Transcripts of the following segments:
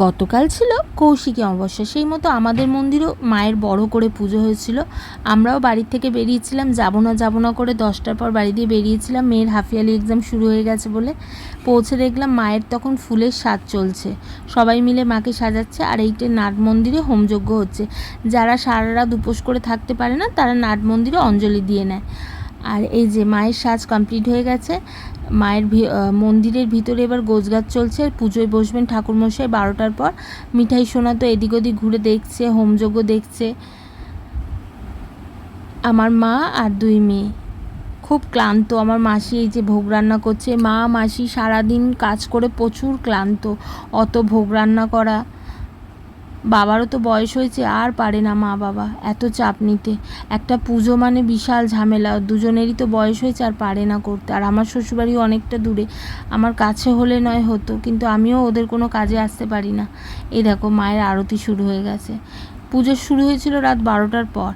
গতকাল ছিল কৌশিকী অমাবস্যা, সেই মতো আমাদের মন্দিরেও মায়ের বড় করে পুজো হয়েছিল। আমরাও বাড়ির থেকে বেরিয়েছিলাম, যাব না করে 10টার পর বাড়ি দিয়ে বেরিয়েছিলাম। মেয়ের হাফিয়ালি এক্সাম শুরু হয়ে গেছে বলে পৌঁছে দেখলাম মায়ের তখন ফুলের সাজ চলছে, সবাই মিলে মাকে সাজাচ্ছে। আর এইটা নাট মন্দিরে হোমযজ্ঞ হচ্ছে। যারা সারা রাত উপোস করে থাকতে পারে না তারা নাট মন্দিরে অঞ্জলি দিয়ে নেয়। আর এই যে মায়ের সাজ কমপ্লিট হয়ে গেছে। মায়ের মন্দিরের ভিতরে এবার গোছগাছ চলছে। পুজোয় বসবেন ঠাকুরমশাই 12টার পর। মিঠাই সোনা তো এদিক ওদিক ঘুরে দেখছে, হোমযজ্ঞ দেখছে। আমার মা আর 2 মেয়ে খুব ক্লান্ত। আমার মাসি এই যে ভোগ রান্না করছে। মা মাসি সারাদিন কাজ করে প্রচুর ক্লান্ত, অত ভোগ রান্না করা। বাবারও তো বয়স হয়েছে, আর পারে না মা বাবা এত চাপ নিতে। একটা পুজো মানে বিশাল ঝামেলা, দুজনেরই তো বয়স হয়েছে, আর পারে না করতে। আর আমার শ্বশুরবাড়ি অনেকটা দূরে, আমার কাছে হলে নয় হতো, কিন্তু আমিও ওদের কোনো কাজে আসতে পারি না। এই দেখো মায়ের আরতি শুরু হয়ে গেছে। পুজো শুরু হয়েছিল রাত 12টার পর।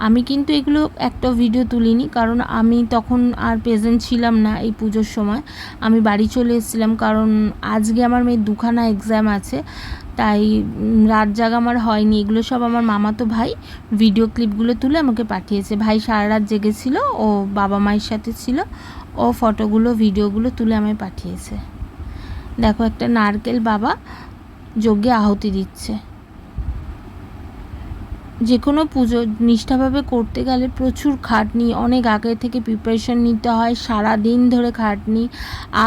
আমি কিন্তু এগুলো একটা ভিডিও তুলিনি, কারণ আমি তখন আর প্রেজেন্ট ছিলাম না এই পুজোর সময়। আমি বাড়ি চলে এসেছিলাম, কারণ আজকে আমার মেয়ের 2খানা এক্সাম আছে, তাই রাত জাগা আমার হয়নি। এগুলো সব আমার মামাতো ভাই ভিডিও ক্লিপগুলো তুলে আমাকে পাঠিয়েছে। ভাই সারা রাত জেগেছিল, ও বাবা মায়ের সাথে ছিল, ও ফটোগুলো ভিডিওগুলো তুলে আমায় পাঠিয়েছে। দেখো একটা নারকেল বাবা যজ্ঞে আহুতি দিচ্ছে। যে কোনো পুজো নিষ্ঠাভাবে করতে গেলে প্রচুর খাটনি, অনেক আগে থেকে প্রিপারেশন নিতে হয়, সারা দিন ধরে খাটনি।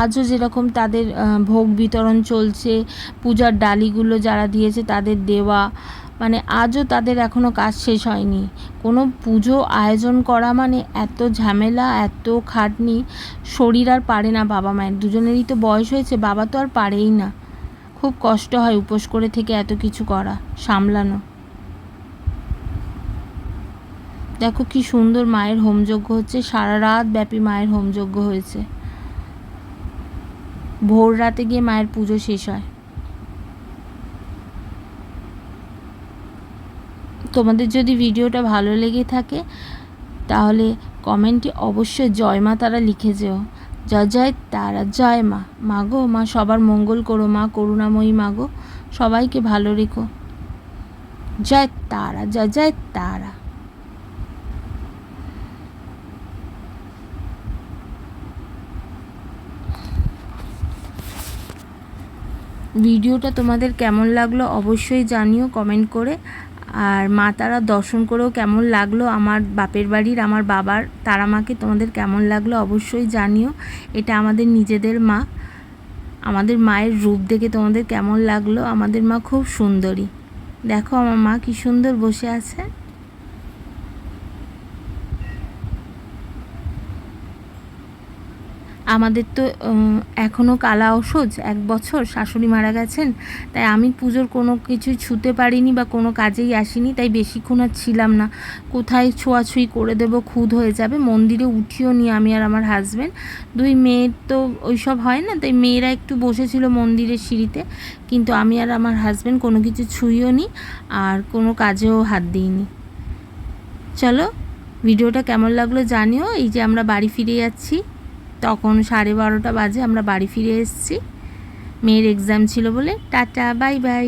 আজও যেরকম তাদের ভোগ বিতরণ চলছে, পূজার ডালিগুলো যারা দিয়েছে তাদের দেওয়া, মানে আজও তাদের এখনও কাজ শেষ হয়নি। কোনো পুজো আয়োজন করা মানে এত ঝামেলা, এত খাটনি, শরীর আর পারে না। বাবা মায়ের দুজনেরই তো বয়স হয়েছে, বাবা তো আর পারেই না। খুব কষ্ট হয় উপোস করে থেকে এত কিছু করা, সামলানো। দেখো কি সুন্দর মায়ের হোমযজ্ঞ হচ্ছে, সারা রাত ব্যাপী মায়ের হোমযজ্ঞ হয়েছে। ভোর রাতে গিয়ে মায়ের পুজো শেষ হয়। তোমাদের যদি ভিডিওটা ভালো লেগে থাকে তাহলে কমেন্টে অবশ্যই জয় মা তারা লিখে যেও। জয় জয় তারা, জয় মা। মাগো মা সবার মঙ্গল করো, মা করুণাময়ী মাগো, সবাইকে ভালো রেখো। জয় তারা, জয় জয় তারা। ভিডিওটা তোমাদের কেমন লাগলো অবশ্যই জানিও কমেন্ট করে। আর মা তারা দর্শন করেও কেমন লাগলো, আমার বাপের বাড়ির আমার বাবার তারা মাকে তোমাদের কেমন লাগলো অবশ্যই জানিও। এটা আমাদের নিজেদের মা, আমাদের মায়ের রূপ দেখে তোমাদের কেমন লাগলো। আমাদের মা খুব সুন্দরী, দেখো আমার মা কি সুন্দর বসে আছে। আমাদের তো এখনও কালা ওষুধ 1 বছর, শাশুড়ি মারা গেছেন, তাই আমি পুজোর কোনো কিছুই ছুঁতে পারিনি বা কোনো কাজেই আসিনি, তাই বেশিক্ষণ আর ছিলাম না। কোথায় ছোঁয়াছুঁই করে দেবো, খুদ হয়ে যাবে। মন্দিরে উঠিও নি আমি আর আমার হাজব্যান্ড, 2 মেয়ের তো ওইসব হয় না, তাই মেয়েরা একটু বসেছিল মন্দিরের সিঁড়িতে, কিন্তু আমি আর আমার হাজব্যান্ড কোনো কিছু ছুঁইও নি আর কোনো কাজেও হাত দিইনি। চলো ভিডিওটা কেমন লাগলো জানিও। এই যে আমরা বাড়ি ফিরে যাচ্ছি, তখন 12:30 বাজে, আমরা বাড়ি ফিরে এসেছি। মেয়ের এক্সাম ছিল বলে। Tata, bye bye.